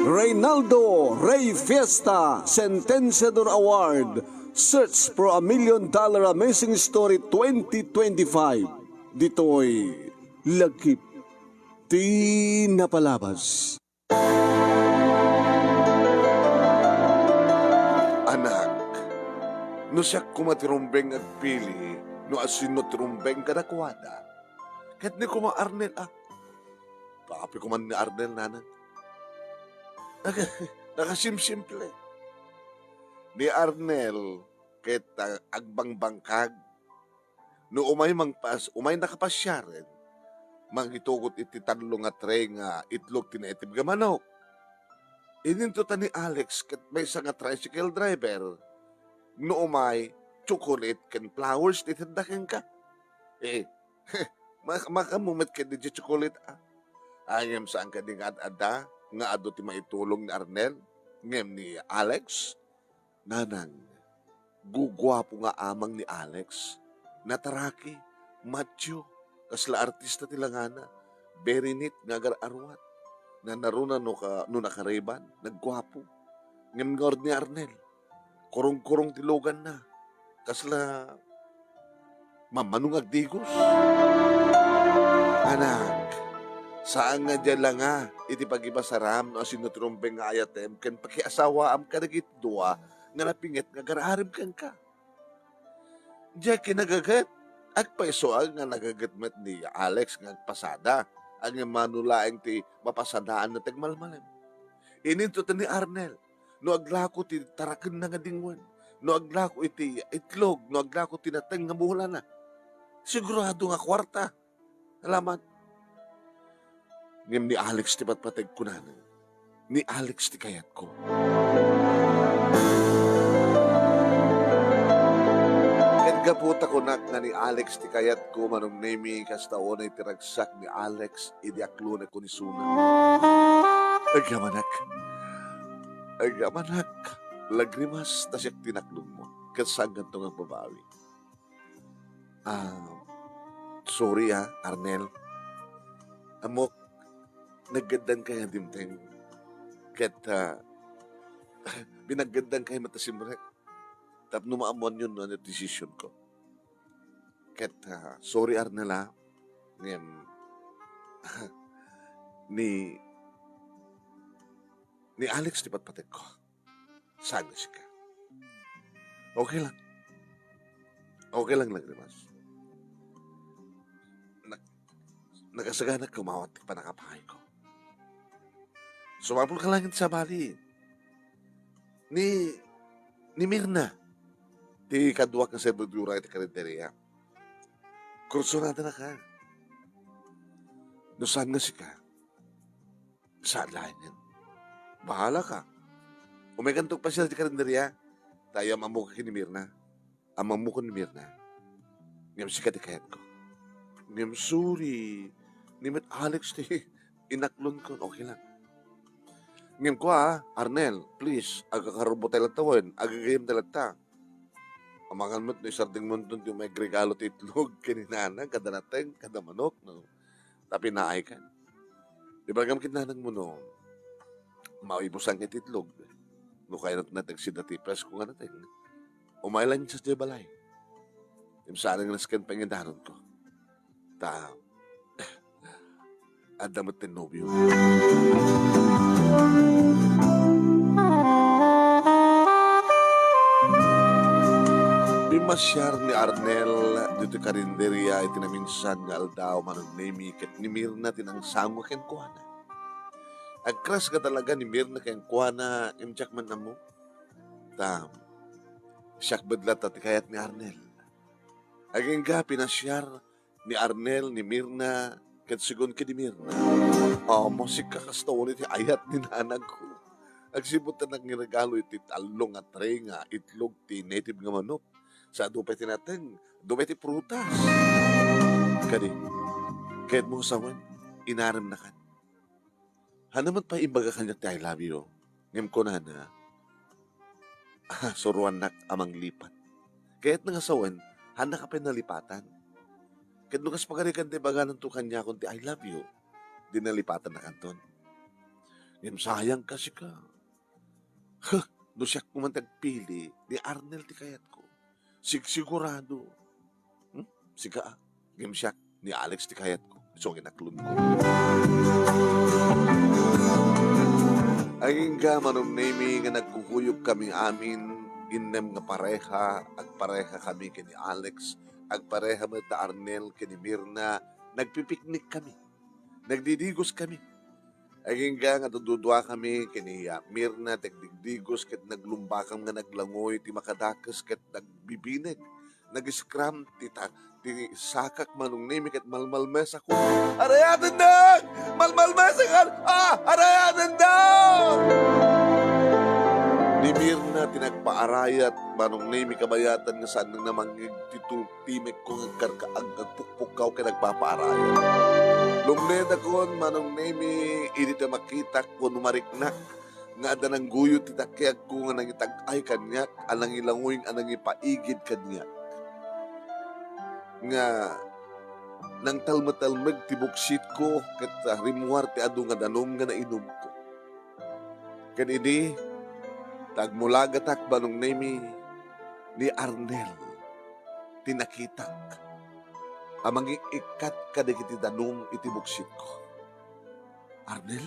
Reynaldo Rey Fiesta Sentenciador Award Search for a $1 Million Amazing Story 2025. Dito'y Lagip Di Napalabas. Anak, no siya kumatirumbeng at pili, no asin no tirumbeng kadakwada. Kahit ni kuma Arnel, papi ko man ni Arnel, nanan. Nakasimsimple. Ni Arnel, kahit agbang bangkag, no umay nakapasya rin, mangitugot iti tanlong at nga itlog tinaitib ga manok. Ininto ta ni Alex kat may isang tricycle driver, no umay, chocolate kan flowers titindakin ka. Makamumit ka di chocolate Ayam saan ka di nga ada, nga ado ti maitulong ni Arnel, ngem ni Alex, nanang, gugwapo nga amang ni Alex, nataraki, macho, kasla artista tilangana, very neat nga arwat, na naruna no nakareban, naggwapo, ngem ngord ni Arnel, kurong-kurong tilogan na, kasla mamanong agdigos. Anak, saan nga dyan lang iti pagibasaram no asin natrumbeng nga ayatem ken pakiasawaam ka nagitdua nga napingit nga garaharib kan ka. Diya kinagagat at paisoag nga nagagat met ni Alex nga pasada ang manulaeng ti mapasadaan na tagmalmalam. Ininto ni Arnel no aglako ti taraken na nga dingwan no aglako iti itlog no aglako ti nateng nga buhula na. Sigurado nga kwarta. Alamat. Ngem ni Alex ti patpatag ko na. Ni Alex ti kayat ko. Kaputa ko nak nga ni Alex ti kayat ko manong nemi kastaon ay tiragsak ni Alex idiaklo na ko ni Suna. Agamanak. Lagrimas na siya tinaklong mo. Kasagan to nga babawi. Sorry Arnel. Amok, naggandan kaya dimteng. Kat, binaggandan kaya matasimrek. Tapno maamon yun na decision ko. Kat, sorry Arnel ni Alex di patpatek ko. Sana siya ka. Okay lang. Okay lang Lagrimas. Nagasagana kumawat pa nakapahay ko. Sumapul ka lang sa bali. Ni Mirna. Ti kaduwak na servidura iti karinteriya. Kursunada na ka. No saan nga si ka? Saan lain yan? Bahala ka. Umigantok pa siya iti karinteriya. Tayo amamu ka ni Mirna. Amamu ko ni Mirna. Ngam si ka ti kayat ko. Ngam sorry. Nimit Alex ti inaklon ko. Okay lang. Ngam ko Arnel, please, agakarubo tayo tawin, agagayim talagta. Amangan mo't no isarding muntun yung may gregalo ti itlog, kaninana, kada nateng, kada manok, no? Tapi naay kan. Di ba gam kinanang mo no, maibusan kay titlog. No kaya nateng sidati press ko nga nateng. Umaylan sa di balay. Yung saan nga naskan pangindaron ko. Adamat ng nobyo. Bimasyar ni Arnel dito karinderya iti na minsan nga aldaw manong nemi ket ni Mirna tinangsango ken kuana. Agkras ka talaga ni Mirna ken kuana imjak man namo. Siyak bedlat at kayat ni Arnel. Aging ga pinasyar ni Arnel ni Mirna ket sigon ki ni Mirna. Musik kakastawon iti ayat ni nanag ko. Agsibot na nagregalo iti talong at nga itlog ti native nga manok. Sa dupay tinateng, dupay ti prutas. Kani, kahit mo sawan, inaram na kan. Hanamat pa imbaga kanya ti I love you. Ngem ko na suruan nak amang lipat. Kahit nga sawan, handa ka pa nalipatan. Kahit nukas pagarikan ti baga ng kanya kung ti I love you. dinalipatan na kanton. Ngayon, sayang kasi ka. Huh, no siya kumantagpili ni Arnel ti kayat ko. Sigurado. Siga, ngayon siya ni Alex ti kayat ko. So, ginaklon ko. Ay nga manom nami nga nagkukuyog kami amin inem nga pareha, ag pareha kami kini Alex, ag pareha mo ta Arnel kini Mirna, nagpipiknik kami, nagdidigos kami. Ay nga tududwa kami kini Mirna, tagdigdigos ket naglumbakam nga naglangoy, ti makadakas ket nagbibineg, nag-scrum ti sakak manong nami ket malmalmes ako. Arayatan na! Malmalmes ako! Arayatan na! Ni Mirna tinagpaarayat manong nami kabayatan nga saan nang namangig titutimik ko ang pukpukaw ka nagpapaarayat. Lumned akon manong nami inita makita ko numariknak nga ada nang guyot titakyag ko nga nangitag-ay kanyak anang ilangoy anang ipaigid kanyak nga nang talmatalmag tibuksit ko ket rimuar ti adu nga danom nga nainom ko. Kanidi tagmulagatak banong nami ni Arnel tinakitak amang ikat kadagiti danom iti buksit ko. Arnel,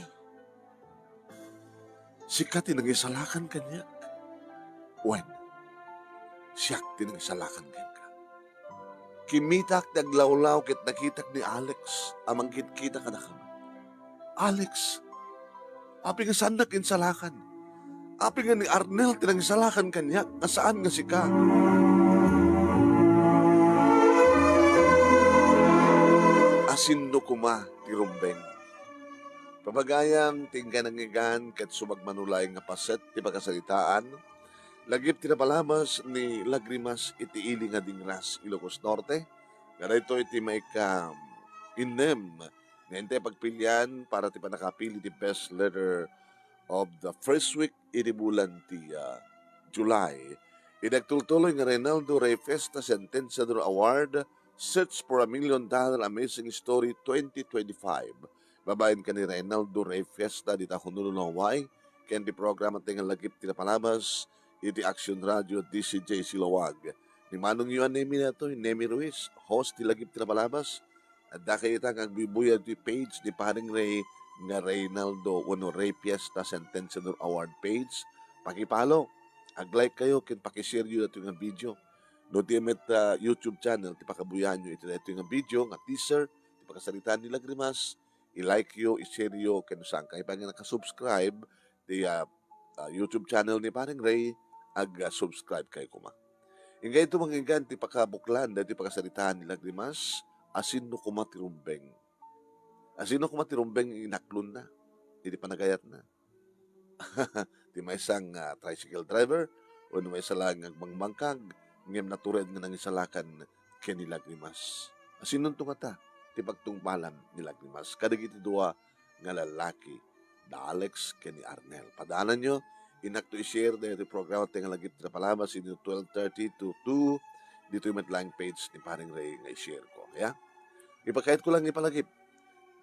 sikat tinangisalakan kanyak. When? Siyak tinangisalakan kanyak. Kimitak naglawlaw ket nakitak ni Alex amang kita ka na kami. Alex, api nga saan nakinsalakan? Api nga ni Arnel tinangisalakan kanyak, nasaan nga si ka? Asindo kuma ti rumbeng. Pabagayam tingga nangigan ket sumagmanulay nga paset ti pagkasalitaan, lagip tinapalamas ni Lagrimas iti ili nga dingras Ilocos Norte. Nga dito iti may inem nga hintay pagpilian para ti panakapili ti best letter of the first week iti bulan ti July. Idagtultuloy nga Reynaldo Rey Festa Sentenciador Award, Search for $1 Million Amazing Story 2025. Babayin ka ni Reynaldo Rey Festa di tahon nulunaway. Ken di programa tingal lagip tinapalabas iti Action Radio DCJ Silawag. Ni Manong Yuan Nemi na ito, Nemi Ruiz, host ti lagip tinapalabas. At dahil itang agbibuya ti page ni Paring Ray nga Reynaldo Rey Fiesta Sentenciador Award page. Pakipalo, ag-like kayo, kin pakishare yun ito yung video. No ti met YouTube channel, ti pakabuyahan nyo ito yung video, nga teaser, ti pakasalitaan ni Lagrimas, i-like yo, i-share yo, kin saan kayo pa nga nakasubscribe, ti YouTube channel ni Paring Ray, ag-subscribe kayo kuma. Ingay ito mga ti pakabuklan, dahil ti pakasalitaan ni Lagrimas, asin no kumatirumbeng. Asin no kumatirumbeng, inaklon na, hindi panagayat na. Ti may isang tricycle driver, o may isa lang agmangmangkag, ngem natured nga nangisalakan ken ni Lagrimas. Asin nun tungata, ti pagtungpalan ni Lagrimas. Kadagiti dua nga lalaki, da Alex ken ni Arnel. Padaanan nyo, inakto i-share dahil iti programa tinga lagip na palabas inyo 12:30 to 2 dito yung matlang page ni Paring Ray nga i-share ko. Kaya, ipakait ko lang ipalagip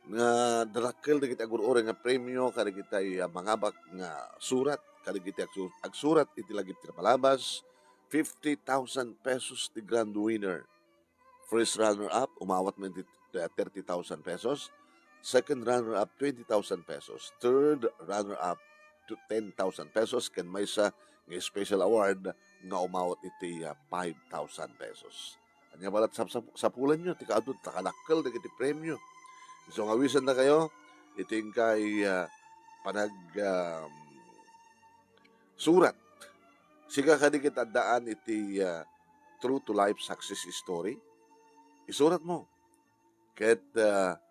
nga darakkel dagiti agur-ore nga premyo kada kitay mangabak nga surat kada kitay agsurat iti lagip ti palabas 50,000 pesos ti grand winner. First runner up umawat man 30,000 pesos. Second runner up 20,000 pesos. Third runner up to 10,000 pesos ken may sa nga special award nga umawat iti 5,000 pesos. Anya balat sa pulan nyo ti kaadto takalakkel dagiti premyo. So nga wisan na kayo, iting kay panag surat. Siga kadi kita daan iti true to life success story. Isurat mo. Ket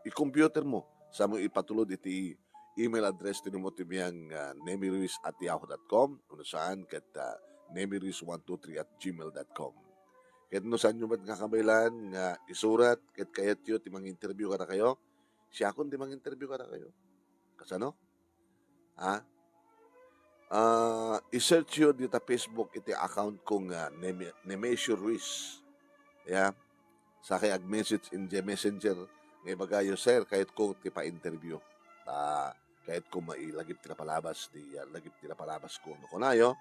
i-computer mo sa mo ipatulod iti email address ti mo tibiyang nemiruiz@yahoo.com uno saan ket nemiruiz123@gmail.com. Ket no saan nyo ba't kakamailan nga isurat ket kayat yun ti mga interview ka na kayo. Siya akong di mang-interview ka na kayo. Kasano? I-search yun dito Facebook iti account kong Nemesio Ruiz. Yeah. Sa kay ag-message in the messenger Ngay bagayo, sir, kahit kung ti pa-interview, kahit kung mailagip tila palabas, lagip tila palabas ko, no kunayo,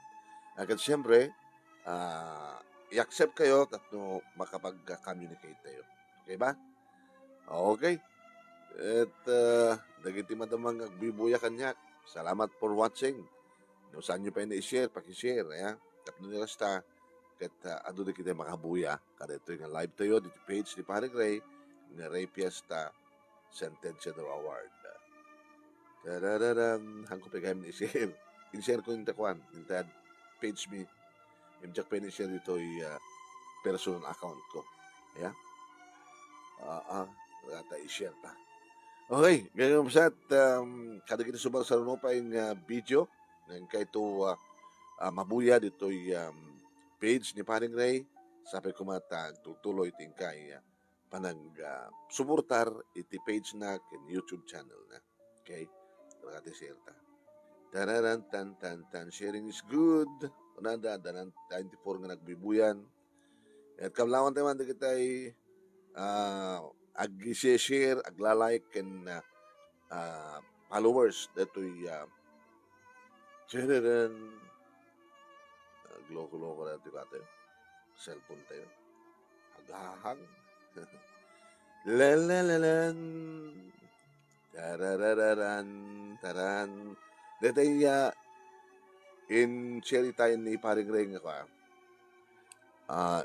agad siyempre, i-accept kayo at no, makapag-communicate tayo. Okay ba? Okay. At dagiti madamang agbibuya kanyak. Salamat for watching. No, saan nyo pa i-share, pakishare. Tapno nila sta, kat ado di kita makabuya. Kada ito yung live tayo, dito page ni Pare Ray, nga Ray Fiesta Sentenciador Award. Tarararam, hangko pa kayo i-share. In-share ko yung takwan, yung page me. Yung jak pa i-share dito yung personal account ko. Rata i-share ta. Okay, ngayon sa kada kita subang sa runo pa yung video ng kay to mabuya dito yung page ni Paring Ray. Sabi ko matag tutuloy tingkay panag suportar iti page na kin YouTube channel na. Okay? Rata share ta. Tararan tan tan tan, sharing is good. Unada danan 94 nga nagbibuyan. At kamlawan tayo man kita ay ag-share, agla-like, and followers dato'y chararan, gloko-loko na tayo, cellphone tayo, aghahang, lalalalan, tararararan, taran, dato'y in share tayo ni Paring Ring ako,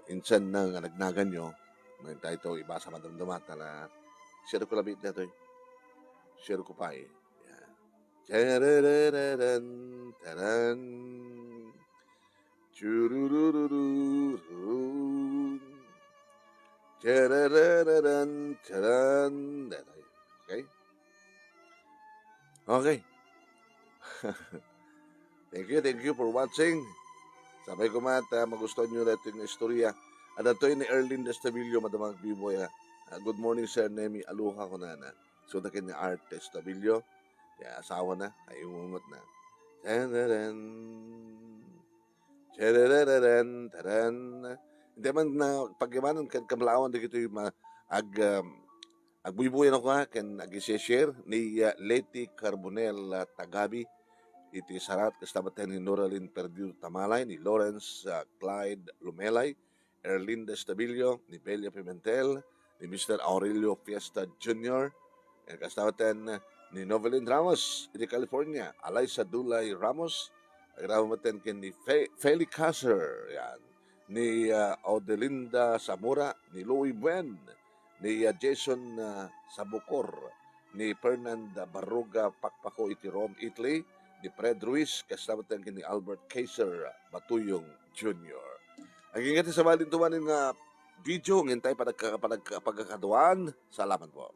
insan na nagnagan nyo, ngayon tayo ito, iba sa madamdamat na share ko labit na ito. Share ko pa eh. Yan. Chararararan, taran, churururururun, chararararan, taran. Okay? Okay. Thank you for watching. Sabay ko magustuhan nyo na ito yung istorya. At ito ni Erlyn Destavillo, madamang biboy. Good morning, Sir Nemi. Aloha ko na. So, nakin ni Art Destavillo. Kaya asawa na. Ay umungot na. Tararan. Charararan. Taran. Hindi man na pag-imanan kamlawan na ito yung agbibuyan ako kan ag-share ni Leti Carbonel Tagabi. Iti sarat kastamatan ni Noraline Perdue Tamalay, ni Lawrence Clyde Lumelay, Erlinda Stabilio, ni Belia Pimentel, ni Mr. Aurelio Fiesta Jr., and kastamatan ni Novelyn Ramos, di California, Alaysa Dulay Ramos, kastamatan kin ni Feli Caser, yan, ni Odelinda Zamora, ni Louis Buen, ni Jason Sabucor, ni Fernand Barruga Pakpako iti Rome, Italy, ni Fred Ruiz, kastamatan kin ni Albert Kaiser Batuyong Jr. Ang ingati sa malintumanin nga video, ngintay pagkakaduan. Salamat po.